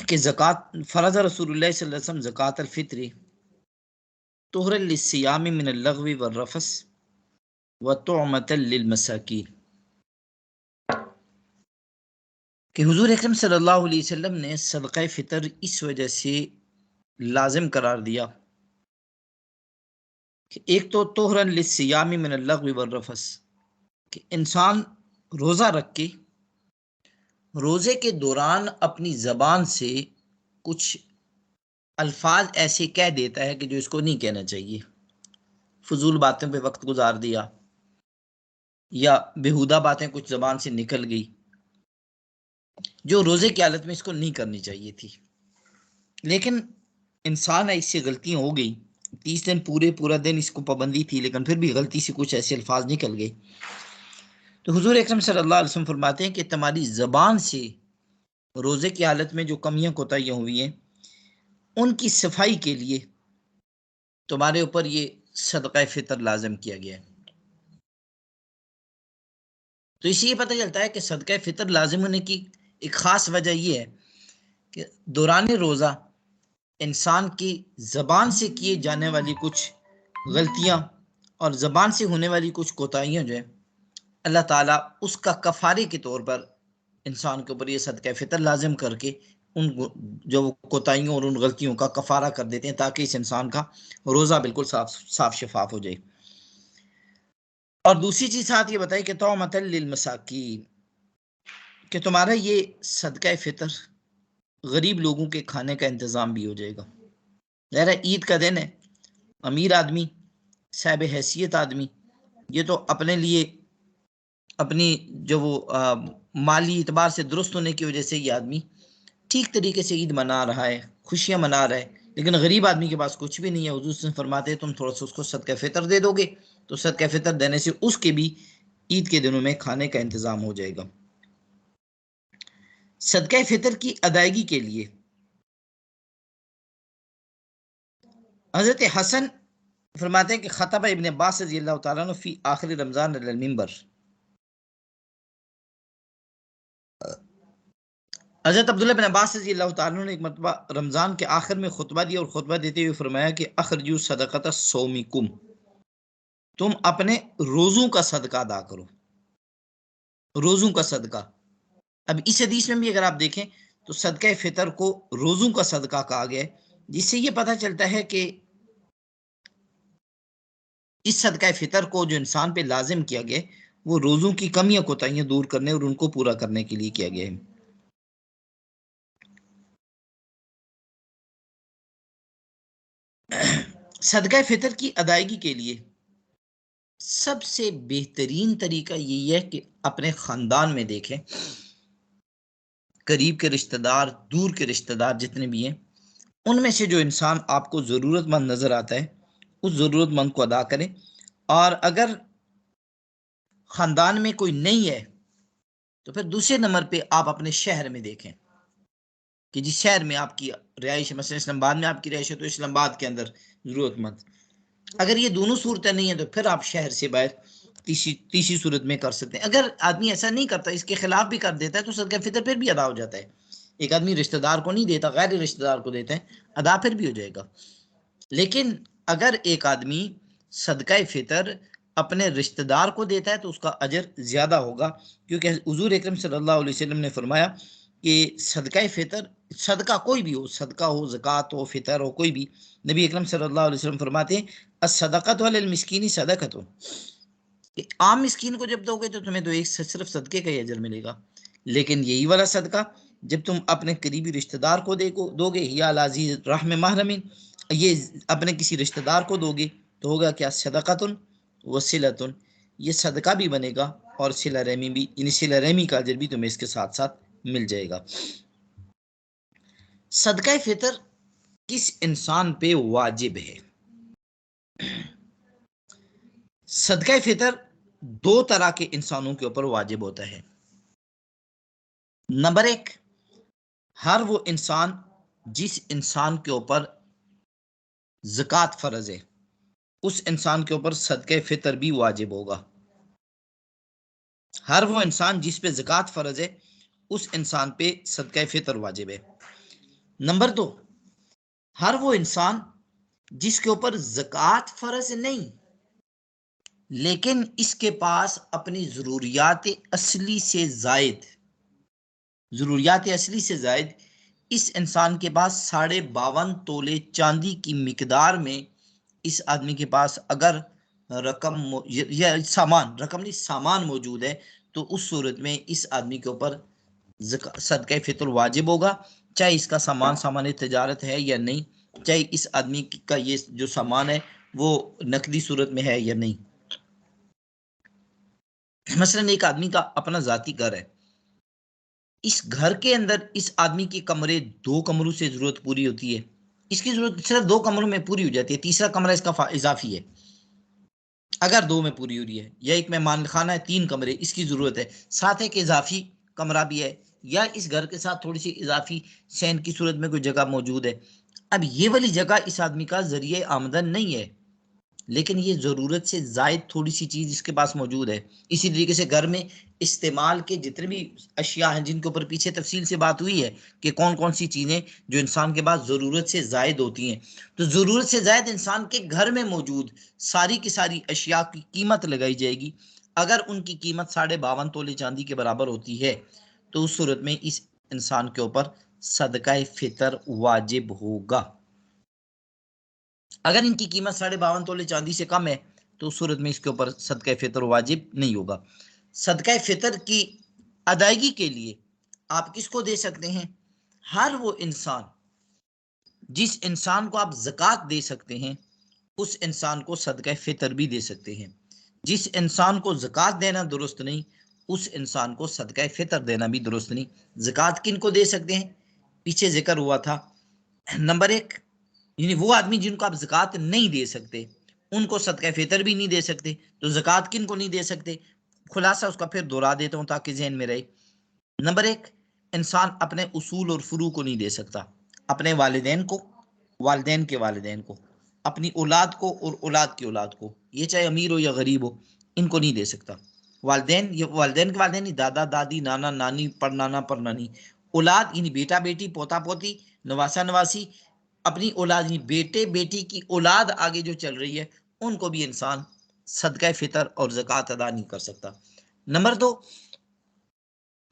کہ زکوٰۃ فرض رسول اللہ صلی اللہ علیہ وسلم زکوٰۃ الفطر طہرا للصیام من اللغو والرفث وطعمۃ للمساکین، کہ حضور اکرم صلی اللہ علیہ وسلم نے صدقہ فطر اس وجہ سے لازم قرار دیا کہ ایک تو طہرا للصیام من اللغو والرفث، کہ انسان روزہ رکھ کے روزے کے دوران اپنی زبان سے کچھ الفاظ ایسے کہہ دیتا ہے کہ جو اس کو نہیں کہنا چاہیے، فضول باتوں پہ وقت گزار دیا یا بیہودہ باتیں کچھ زبان سے نکل گئی جو روزے کی حالت میں اس کو نہیں کرنی چاہیے تھی، لیکن انسان اس سے غلطیاں ہو گئی، 30 دن پورا دن اس کو پابندی تھی، لیکن پھر بھی غلطی سے کچھ ایسے الفاظ نکل گئے، تو حضور اکرم صلی اللہ علیہ وسلم فرماتے ہیں کہ تمہاری زبان سے روزے کی حالت میں جو کمیاں کوتاہیاں ہوئی ہیں ان کی صفائی کے لیے تمہارے اوپر یہ صدقہ فطر لازم کیا گیا ہے۔ تو اسی یہ پتہ چلتا ہے کہ صدقہ فطر لازم ہونے کی ایک خاص وجہ یہ ہے کہ دوران روزہ انسان کی زبان سے کیے جانے والی کچھ غلطیاں اور زبان سے ہونے والی کچھ کوتاہیاں جو ہیں اللہ تعالیٰ اس کا کفارے کے طور پر انسان کے اوپر یہ صدقہ فطر لازم کر کے ان جو کوتاہیوں اور ان غلطیوں کا کفارہ کر دیتے ہیں تاکہ اس انسان کا روزہ بالکل صاف شفاف ہو جائے۔ اور دوسری چیز ساتھ یہ بتائی کہ طعمۃ للمساکین، کہ تمہارا یہ صدقہ فطر غریب لوگوں کے کھانے کا انتظام بھی ہو جائے گا۔ ظاہر ہے عید کا دن ہے، امیر آدمی صاحب حیثیت آدمی یہ تو اپنے لیے اپنی جو وہ مالی اعتبار سے درست ہونے کی وجہ سے یہ آدمی ٹھیک طریقے سے عید منا رہا ہے، خوشیاں منا رہا ہے، لیکن غریب آدمی کے پاس کچھ بھی نہیں ہے۔ حضور سے فرماتے ہیں تم تھوڑا سا اس کو صدقہ فطر دے دو گے تو صدقہ فطر دینے سے اس کے بھی عید کے دنوں میں کھانے کا انتظام ہو جائے گا۔ صدقہ فطر کی ادائیگی کے لیے حضرت حسن فرماتے ہیں کہ خطب ابن عباس رضی اللہ تعالیٰ عنہ فی آخر رمضان علی المنبر، حضرت عبداللہ بن عباس رضی اللہ تعالیٰ نے ایک مرتبہ رمضان کے آخر میں خطبہ دیا اور خطبہ دیتے ہوئے فرمایا کہ اخرجوا صدقۃ صومکم، تم اپنے روزوں کا صدقہ ادا کرو، روزوں کا صدقہ۔ اب اس حدیث میں بھی اگر آپ دیکھیں تو صدقہ فطر کو روزوں کا صدقہ کہا گیا ہے، جس سے یہ پتہ چلتا ہے کہ اس صدقہ فطر کو جو انسان پہ لازم کیا گیا وہ روزوں کی کمیاں کوتاہیاں دور کرنے اور ان کو پورا کرنے کے لیے کیا گیا ہے۔ صدقہ فطر کی ادائیگی کے لیے سب سے بہترین طریقہ یہی ہے کہ اپنے خاندان میں دیکھیں، قریب کے رشتہ دار، دور کے رشتہ دار جتنے بھی ہیں، ان میں سے جو انسان آپ کو ضرورت مند نظر آتا ہے اس ضرورت مند کو ادا کریں، اور اگر خاندان میں کوئی نہیں ہے تو پھر دوسرے نمبر پہ آپ اپنے شہر میں دیکھیں کہ جس شہر میں آپ کی رہائش ہے، مثلا اسلام آباد میں آپ کی رہائش ہے تو اسلام آباد کے اندر ضرورت مند، اگر یہ دونوں صورتیں نہیں ہیں تو پھر آپ شہر سے باہر تیسری صورت میں کر سکتے ہیں۔ اگر آدمی ایسا نہیں کرتا، اس کے خلاف بھی کر دیتا ہے تو صدقہ فطر پھر بھی ادا ہو جاتا ہے۔ ایک آدمی رشتہ دار کو نہیں دیتا، غیر رشتہ دار کو دیتا ہے، ادا پھر بھی ہو جائے گا۔ لیکن اگر ایک آدمی صدقہ فطر اپنے رشتہ دار کو دیتا ہے تو اس کا اجر زیادہ ہوگا، کیونکہ حضور اکرم صلی اللہ علیہ وسلم نے فرمایا کہ صدقہ فطر، صدقہ کوئی بھی ہو، صدقہ ہو، زکوٰۃ ہو، فطر ہو، کوئی بھی، نبی اکرم صلی اللہ علیہ وسلم فرماتے ہیں الصدقۃ علی المسکین صدقۃ، کہ عام مسکین کو جب دو گے تو تمہیں تو ایک صرف صدقے کا ہی اجر ملے گا، لیکن یہی والا صدقہ جب تم اپنے قریبی رشتہ دار کو دو گے، یا العزیز رحم محرمین، یہ اپنے کسی رشتہ دار کو دو گے تو ہوگا کیا؟ صدقۃ وصلۃ، یہ صدقہ بھی بنے گا اور صلہ رحمی بھی، یعنی صلہ رحمی کا اجر بھی تمہیں اس کے ساتھ ساتھ مل جائے گا۔ صدقہ فطر کس انسان پہ واجب ہے؟ صدقہ فطر دو طرح کے انسانوں کے اوپر واجب ہوتا ہے۔ نمبر ایک، ہر وہ انسان جس انسان کے اوپر زکوٰۃ فرض ہے اس انسان کے اوپر صدقہ فطر بھی واجب ہوگا۔ ہر وہ انسان جس پہ زکوٰۃ فرض ہے اس انسان پہ صدقہ فطر واجب ہے۔ نمبر 2، ہر وہ انسان جس کے اوپر زکوٰۃ فرض نہیں لیکن اس کے پاس اپنی ضروریات اصلی سے زائد اس انسان کے پاس 52.5 تولے چاندی کی مقدار میں اس آدمی کے پاس اگر سامان موجود ہے تو اس صورت میں اس آدمی کے اوپر صدقہ فطر واجب ہوگا، چاہے اس کا سامان تجارت ہے یا نہیں، چاہے اس آدمی کا یہ جو سامان ہے وہ نقدی صورت میں ہے یا نہیں۔ مثلا ایک آدمی کا اپنا ذاتی گھر ہے، اس گھر کے اندر اس آدمی کی کمرے 2 کمروں سے ضرورت پوری ہوتی ہے، اس کی ضرورت صرف 2 کمروں میں پوری ہو جاتی ہے، تیسرا کمرہ اس کا اضافی ہے اگر 2 میں پوری ہو رہی ہے، یا ایک مہمان خانہ ہے 3 کمرے اس کی ضرورت ہے، ساتھ ایک اضافی کمرہ بھی ہے، یا اس گھر کے ساتھ تھوڑی سی اضافی سین کی صورت میں کوئی جگہ موجود ہے۔ اب یہ والی جگہ اس آدمی کا ذریعہ آمدن نہیں ہے، لیکن یہ ضرورت سے زائد تھوڑی سی چیز اس کے پاس موجود ہے۔ اسی طریقے سے گھر میں استعمال کے جتنے بھی اشیاء ہیں جن کے اوپر پیچھے تفصیل سے بات ہوئی ہے کہ کون کون سی چیزیں جو انسان کے پاس ضرورت سے زائد ہوتی ہیں، تو ضرورت سے زائد انسان کے گھر میں موجود ساری کی ساری اشیاء کی قیمت لگائی جائے گی۔ اگر ان کی قیمت 52.5 تولے چاندی کے برابر ہوتی ہے تو اس صورت میں اس انسان کے اوپر صدقہ فطر واجب ہوگا۔ اگر ان کی قیمت 52.5 تولے چاندی سے کم ہے تو اس صورت میں اس کے اوپر صدقہ فطر واجب نہیں ہوگا۔ صدقہ فطر کی ادائیگی کے لیے آپ کس کو دے سکتے ہیں؟ ہر وہ انسان جس انسان کو آپ زکوٰۃ دے سکتے ہیں اس انسان کو صدقہ فطر بھی دے سکتے ہیں۔ جس انسان کو زکوٰۃ دینا درست نہیں اس انسان کو صدقہ فطر دینا بھی درست نہیں۔ زکوٰۃ کن کو دے سکتے ہیں؟ پیچھے ذکر ہوا تھا، نمبر 1 یعنی وہ آدمی جن کو آپ زکوٰۃ نہیں دے سکتے ان کو صدقہ فطر بھی نہیں دے سکتے، تو زکوٰۃ کن کو نہیں دے سکتے؟ خلاصہ اس کا پھر دہرا دیتا ہوں تاکہ ذہن میں رہے۔ نمبر 1، انسان اپنے اصول اور فروع کو نہیں دے سکتا، اپنے والدین کو، والدین کے والدین کو، اپنی اولاد کو اور اولاد کی اولاد کو، یہ چاہے امیر ہو یا غریب ہو، ان کو نہیں دے سکتا۔ والدین، یہ والدین کے والدین نہیں، دادا دادی، نانا نانی، پڑنانا پڑنانی، اولاد یعنی بیٹا بیٹی، پوتا پوتی، نواسا نواسی، اپنی اولاد یعنی بیٹے بیٹی کی اولاد آگے جو چل رہی ہے ان کو بھی انسان صدقہ فطر اور زکوٰۃ ادا نہیں کر سکتا۔ نمبر 2،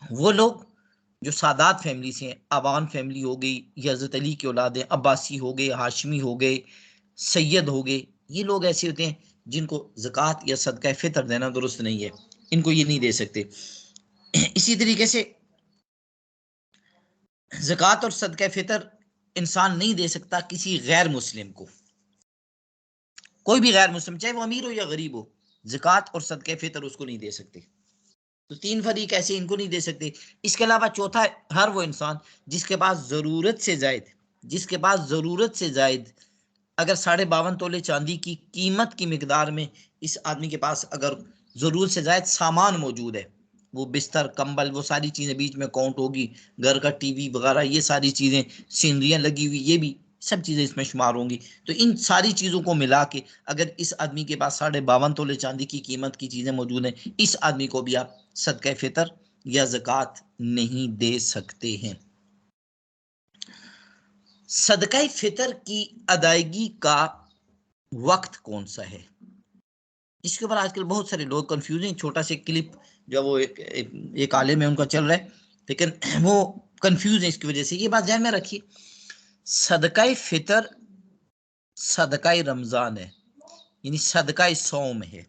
وہ لوگ جو سادات فیملی سے ہیں، عوان فیملی ہو گئی، یا حضرت علی کی اولاد ہیں، عباسی ہو گئے، ہاشمی ہو گئے، سید ہو گئے، یہ لوگ ایسے ہوتے ہیں جن کو زکوٰۃ یا صدقہ فطر دینا درست نہیں ہے، ان کو یہ نہیں دے سکتے۔ اسی طریقے سے زکوٰۃ اور صدقہ فطر انسان نہیں دے سکتا کسی غیر مسلم کو، کوئی بھی غیر مسلم چاہے وہ امیر ہو یا غریب ہو، زکوٰۃ اور صدقہ فطر اس کو نہیں دے سکتے۔ تو 3 فریق ایسے ان کو نہیں دے سکتے۔ اس کے علاوہ چوتھا، ہر وہ انسان جس کے پاس ضرورت سے زائد اگر 52.5 تولے چاندی کی قیمت کی مقدار میں اس آدمی کے پاس اگر ضرورت سے زائد سامان موجود ہے، وہ بستر، کمبل، وہ ساری چیزیں بیچ میں کاؤنٹ ہوگی، گھر کا ٹی وی وغیرہ، یہ ساری چیزیں، سینریاں لگی ہوئی، یہ بھی سب چیزیں اس میں شمار ہوں گی، تو ان ساری چیزوں کو ملا کے اگر اس آدمی کے پاس 52.5 تولے چاندی کی قیمت کی چیزیں موجود ہیں، اس آدمی کو بھی آپ صدقہ فطر یا زکوٰۃ نہیں دے سکتے ہیں۔ صدقہ فطر کی ادائیگی کا وقت کون سا ہے؟ اس کے اوپر آج کل بہت سارے لوگ کنفیوز ہیں۔ چھوٹا سا کلپ جو وہ ایک عالم ہے ان کا چل رہا ہے، لیکن وہ کنفیوز ہیں اس کی وجہ سے۔ یہ بات ذہن میں رکھیے، صدقہ فطر صدقہ رمضان ہے، یعنی صدقہ صوم ہے۔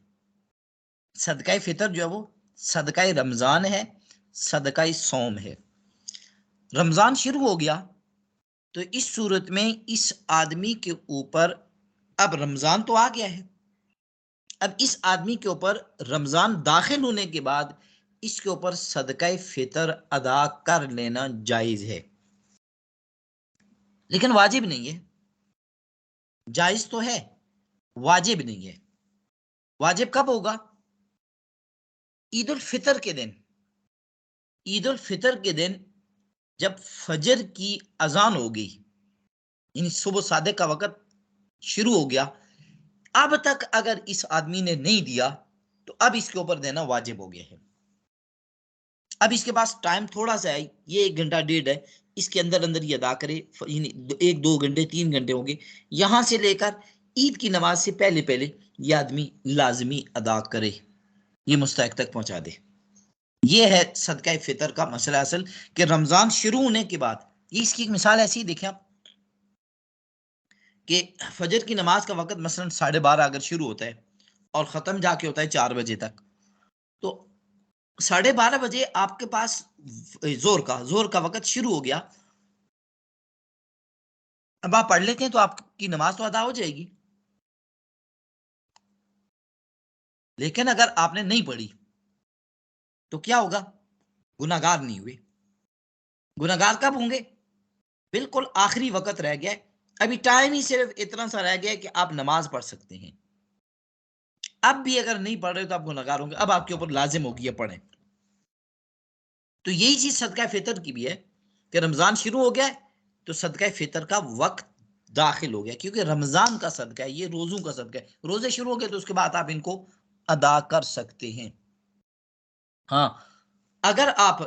صدقہ فطر جو ہے وہ صدقہ رمضان ہے، صدقہ صوم ہے۔ رمضان شروع ہو گیا تو اس صورت میں اس آدمی کے اوپر، اب رمضان تو آ گیا ہے، اب اس آدمی کے اوپر رمضان داخل ہونے کے بعد اس کے اوپر صدقہ فطر ادا کر لینا جائز ہے، لیکن واجب نہیں ہے۔ جائز تو ہے، واجب نہیں ہے۔ واجب کب ہوگا؟ عید الفطر کے دن۔ عید الفطر کے دن جب فجر کی اذان ہو گئی، یعنی صبح صادق کا وقت شروع ہو گیا، اب تک اگر اس آدمی نے نہیں دیا تو اب اس کے اوپر دینا واجب ہو گیا ہے۔ اب اس کے پاس ٹائم تھوڑا سا ہے، یہ 1 گھنٹہ 1.5 ہے، اس کے اندر اندر یہ ادا کرے، یعنی 1 2 گھنٹے 3 گھنٹے ہوں گے، یہاں سے لے کر عید کی نماز سے پہلے پہلے یہ آدمی لازمی ادا کرے، یہ مستحق تک پہنچا دے۔ یہ ہے صدقہ فطر کا مسئلہ اصل، کہ رمضان شروع ہونے کے بعد، یہ اس کی ایک مثال ایسی ہی دیکھیں آپ، کہ فجر کی نماز کا وقت مثلا 12:30 اگر شروع ہوتا ہے اور ختم جا کے ہوتا ہے 4 بجے تک، تو 12:30 بجے آپ کے پاس زور کا وقت شروع ہو گیا، اب آپ پڑھ لیتے ہیں تو آپ کی نماز تو ادا ہو جائے گی، لیکن اگر آپ نے نہیں پڑھی تو کیا ہوگا؟ گناہگار نہیں ہوئے۔ گناہگار کب ہوں گے؟ بالکل آخری وقت رہ گیا ہے، ابھی ٹائم ہی صرف اتنا سا رہ گیا ہے کہ آپ نماز پڑھ سکتے ہیں، اب بھی اگر نہیں پڑھ رہے تو آپ گناہگار ہوں گے، اب آپ کے اوپر لازم ہوگی یہ پڑھیں۔ تو یہی چیز صدقہ فطر کی بھی ہے، کہ رمضان شروع ہو گیا ہے تو صدقہ فطر کا وقت داخل ہو گیا، کیونکہ رمضان کا صدقہ ہے، یہ روزوں کا صدقہ ہے، روزے شروع ہو گئے تو اس کے بعد آپ ان کو ادا کر سکتے ہیں۔ ہاں، اگر آپ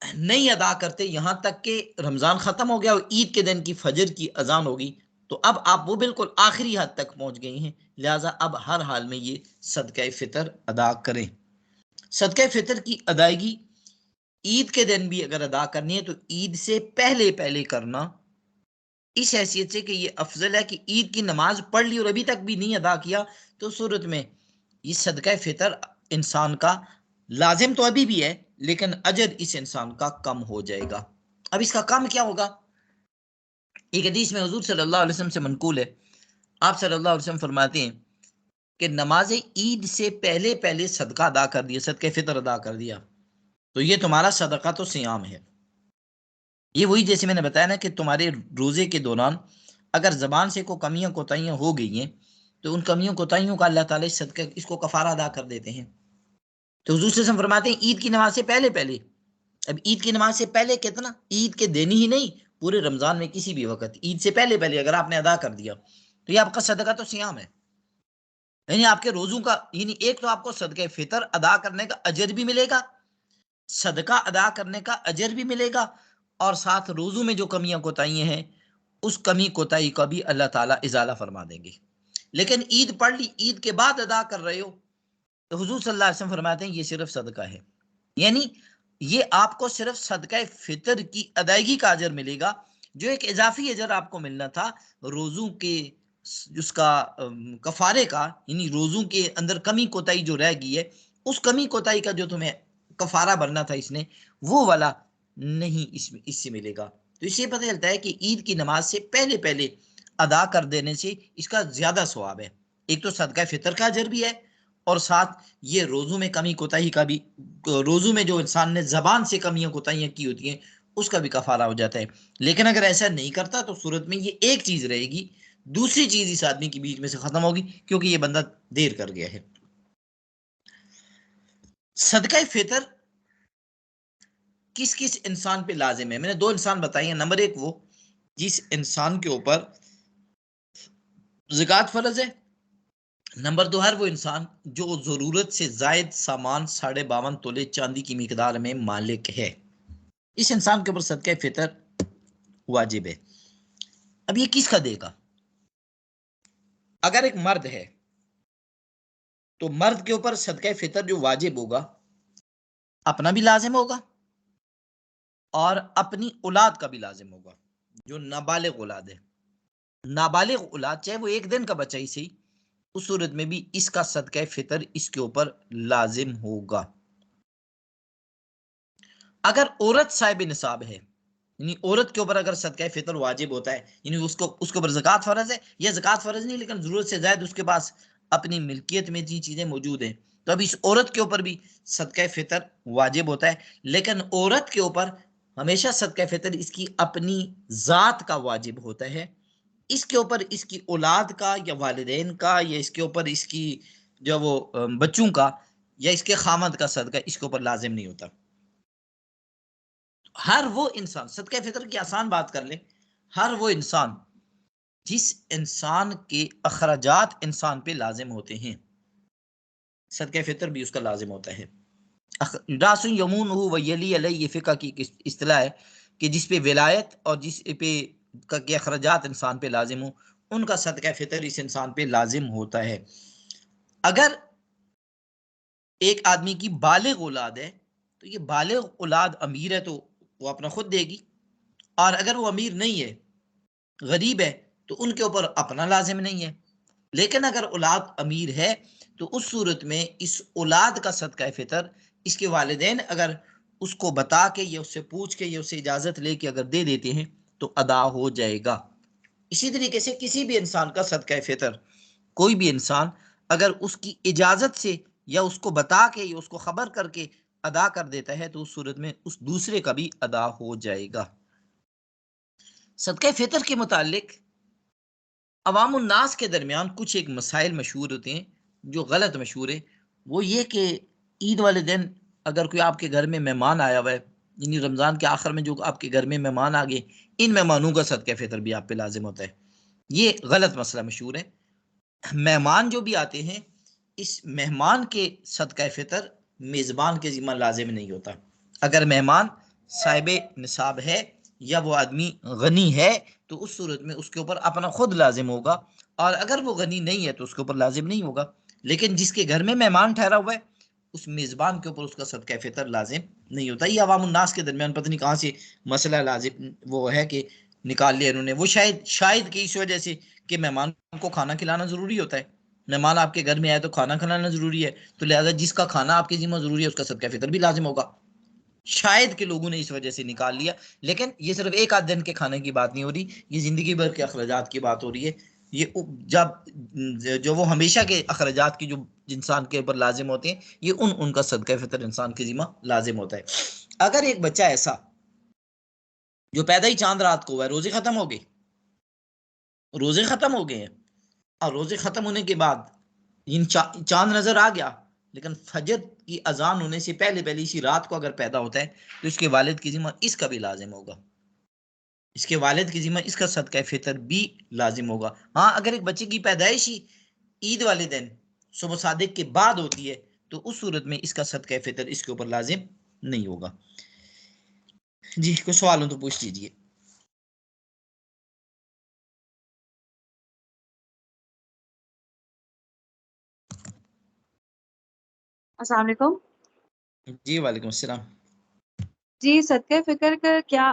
نہیں ادا کرتے یہاں تک کہ رمضان ختم ہو گیا اور عید کے دن کی فجر کی اذان ہوگی، تو اب آپ وہ بالکل آخری حد تک پہنچ گئی ہیں، لہٰذا اب ہر حال میں یہ صدقہ فطر ادا کریں۔ صدقہ فطر کی ادائیگی عید کے دن بھی اگر ادا کرنی ہے تو عید سے پہلے پہلے کرنا، اس حیثیت سے کہ یہ افضل ہے کہ عید کی نماز پڑھ لی اور ابھی تک بھی نہیں ادا کیا، تو صورت میں یہ صدقہ فطر انسان کا لازم تو ابھی بھی ہے، لیکن اجر اس انسان کا کم ہو جائے گا۔ اب اس کا کم کیا ہوگا؟ ایک حدیث میں حضور صلی اللہ علیہ وسلم سے منقول ہے، آپ صلی اللہ علیہ وسلم فرماتے ہیں کہ نماز عید سے پہلے پہلے صدقہ ادا کر دیا، صدقہ فطر ادا کر دیا، تو یہ تمہارا صدقہ تو صیام ہے۔ یہ وہی جیسے میں نے بتایا نا کہ تمہارے روزے کے دوران اگر زبان سے کوئی کمیاں کوتاہیاں ہو گئی ہیں تو ان کمیوں کوتاہیوں کا اللہ تعالیٰ صدقہ اس کو کفارہ ادا کر دیتے ہیں۔ تو حضور صلی اللہ علیہ وسلم فرماتے ہیں عید کی نماز سے پہلے پہلے، اب عید کی نماز سے پہلے کتنا؟ عید کے دن ہی نہیں، پورے رمضان میں کسی بھی وقت عید سے پہلے پہلے اگر آپ نے ادا کر دیا تو یہ آپ کا صدقہ تو صیام ہے، یعنی آپ کے روزوں کا، یعنی ایک تو آپ کو صدقہ فطر ادا کرنے کا اجر بھی ملے گا، صدقہ ادا کرنے کا اجر بھی ملے گا، اور ساتھ روزوں میں جو کمیاں کوتاہیاں ہیں اس کمی کوتاہی کا بھی اللہ تعالیٰ ازالہ فرما دیں گے۔ لیکن عید پڑھ لی، عید کے بعد ادا کر رہے ہو، تو حضور صلی اللہ علیہ وسلم فرماتے ہیں یہ صرف صدقہ ہے، یعنی یہ آپ کو صرف صدقہ فطر کی ادائیگی کا اجر ملے گا، جو ایک اضافی اجر آپ کو ملنا تھا روزوں کے اس کا کفارے کا، یعنی روزوں کے اندر کمی کوتاہی جو رہ گئی ہے اس کمی کوتاہی کا جو تمہیں کفارہ بننا تھا اس نے، وہ والا نہیں اس سے ملے گا۔ تو اس سے پتہ چلتا ہے کہ عید کی نماز سے پہلے پہلے ادا کر دینے سے اس کا زیادہ ثواب ہے، ایک تو صدقہ فطر کا اجر بھی ہے، اور ساتھ یہ روزوں میں کمی کوتاہی کا بھی، روزوں میں جو انسان نے زبان سے کمیاں کوتاہیاں کی ہوتی ہیں اس کا بھی کفارہ ہو جاتا ہے۔ لیکن اگر ایسا نہیں کرتا تو صورت میں یہ ایک چیز رہے گی، دوسری چیز اس آدمی کے بیچ میں سے ختم ہوگی، کیونکہ یہ بندہ دیر کر گیا ہے۔ صدقہ فطر کس کس انسان پہ لازم ہے؟ میں نے 2 انسان بتائی ہیں، نمبر 1 وہ جس انسان کے اوپر زکوٰۃ فرض ہے، نمبر 2 ہر وہ انسان جو ضرورت سے زائد سامان 52.5 تولے چاندی کی مقدار میں مالک ہے، اس انسان کے اوپر صدقہ فطر واجب ہے۔ اب یہ کس کا دے گا؟ اگر ایک مرد ہے تو مرد کے اوپر صدقہ فطر جو واجب ہوگا اپنا بھی لازم ہوگا اور اپنی اولاد کا بھی لازم ہوگا، جو نابالغ اولاد ہے، نابالغ اولاد چاہے وہ 1 دن کا بچہ ہی صحیح، اس صورت میں بھی اس کا صدقہ فطر اس کے اوپر لازم ہوگا۔ اگر عورت صاحب نصاب ہے، یعنی عورت کے اوپر اگر صدقہ فطر واجب ہوتا ہے، یعنی اس کے اوپر زکوٰۃ فرض ہے، یا زکوٰۃ فرض نہیں لیکن ضرورت سے زائد اس کے پاس اپنی ملکیت میں جی چیزیں موجود ہیں، تو اب اس عورت کے اوپر بھی صدقہ فطر واجب ہوتا ہے، لیکن عورت کے اوپر ہمیشہ صدقہ فطر اس کی اپنی ذات کا واجب ہوتا ہے، اس کے اوپر اس کی اولاد کا یا والدین کا یا اس کے اوپر اس کی جو وہ بچوں کا یا اس کے خامد کا صدقہ اس کے اوپر لازم نہیں ہوتا۔ ہر وہ انسان، صدقہ فطر کی آسان بات کر لیں، ہر وہ انسان جس انسان کے اخراجات انسان پہ لازم ہوتے ہیں صدقہ فطر بھی اس کا لازم ہوتا ہے۔ راس یمون و یلی علیہ، یہ فقہ کی اصطلاح ہے کہ جس پہ ولایت اور جس پہ کے اخراجات انسان پہ لازم ہوں، ان کا صدقہ فطر اس انسان پہ لازم ہوتا ہے۔ اگر ایک آدمی کی بالغ اولاد ہے تو یہ بالغ اولاد امیر ہے تو وہ اپنا خود دے گی، اور اگر وہ امیر نہیں ہے، غریب ہے، تو ان کے اوپر اپنا لازم نہیں ہے۔ لیکن اگر اولاد امیر ہے تو اس صورت میں اس اولاد کا صدقہ فطر اس کے والدین اگر اس کو بتا کے یا اس سے پوچھ کے یا اس سے اجازت لے کے اگر دے دیتے ہیں تو ادا ہو جائے گا۔ اسی طریقے سے کسی بھی انسان کا صدقہ فطر کوئی بھی انسان اگر اس کی اجازت سے یا اس کو بتا کے یا اس کو خبر کر کے ادا کر دیتا ہے تو اس صورت میں اس دوسرے کا بھی ادا ہو جائے گا۔ صدقہ فطر کے متعلق عوام الناس کے درمیان کچھ ایک مسائل مشہور ہوتے ہیں جو غلط مشہور ہے۔ وہ یہ کہ عید والے دن اگر کوئی آپ کے گھر میں مہمان آیا ہوا ہے، یعنی رمضان کے آخر میں جو آپ کے گھر میں مہمان آ گئے، ان مہمانوں کا صدقہ فطر بھی آپ پہ لازم ہوتا ہے۔ یہ غلط مسئلہ مشہور ہے۔ مہمان جو بھی آتے ہیں، اس مہمان کے صدقہ فطر میزبان کے ذمہ لازم نہیں ہوتا۔ اگر مہمان صاحب نصاب ہے یا وہ آدمی غنی ہے تو اس صورت میں اس کے اوپر اپنا خود لازم ہوگا، اور اگر وہ غنی نہیں ہے تو اس کے اوپر لازم نہیں ہوگا۔ لیکن جس کے گھر میں مہمان ٹھہرا ہوا ہے اس میزبان کے اوپر اس کا صدقہ فطر لازم نہیں ہوتا۔ یہ عوام الناس کے درمیان پتہ نہیں کہاں سے مسئلہ لازم وہ ہے کہ نکال لیا انہوں نے، وہ شاید کہ اس وجہ سے کہ مہمان کو کھانا کھلانا ضروری ہوتا ہے، مہمان آپ کے گھر میں آئے تو کھانا کھلانا ضروری ہے، تو لہذا جس کا کھانا آپ کے ذمہ ضروری ہے اس کا صدقہ فطر بھی لازم ہوگا۔ شاید کہ لوگوں نے اس وجہ سے نکال لیا، لیکن یہ صرف ایک آدھ دن کے کھانے کی بات نہیں ہو رہی، یہ زندگی بھر کے اخراجات کی بات ہو رہی ہے۔ یہ جب جو وہ ہمیشہ کے اخراجات کی جو انسان کے اوپر لازم ہوتے ہیں، یہ ان کا صدقہ فطر انسان کے ذمہ لازم ہوتا ہے۔ اگر ایک بچہ ایسا جو پیدا ہی چاند رات کو ہوا ہے، روزے ختم ہو گئے، روزے ختم ہو گئے ہیں، اور روزے ختم ہونے کے بعد چاند نظر آ گیا، لیکن فجر کی اذان ہونے سے پہلے اسی رات کو اگر پیدا ہوتا ہے تو اس کے والد کی ذمہ اس کا بھی لازم ہوگا، اس کے والد کی ذمہ اس کا صدقہ فطر بھی لازم ہوگا۔ ہاں اگر ایک بچے کی پیدائش ہی عید والے دن صبح صادق کے بعد ہوتی ہے تو اس صورت میں اس کا صدقہ فطر اس کے اوپر لازم نہیں ہوگا۔ جی کچھ سوال ہوں تو پوچھ لیجیے۔ السلام علیکم۔ جی وعلیکم السلام۔ جی صدقہ فکر کا کیا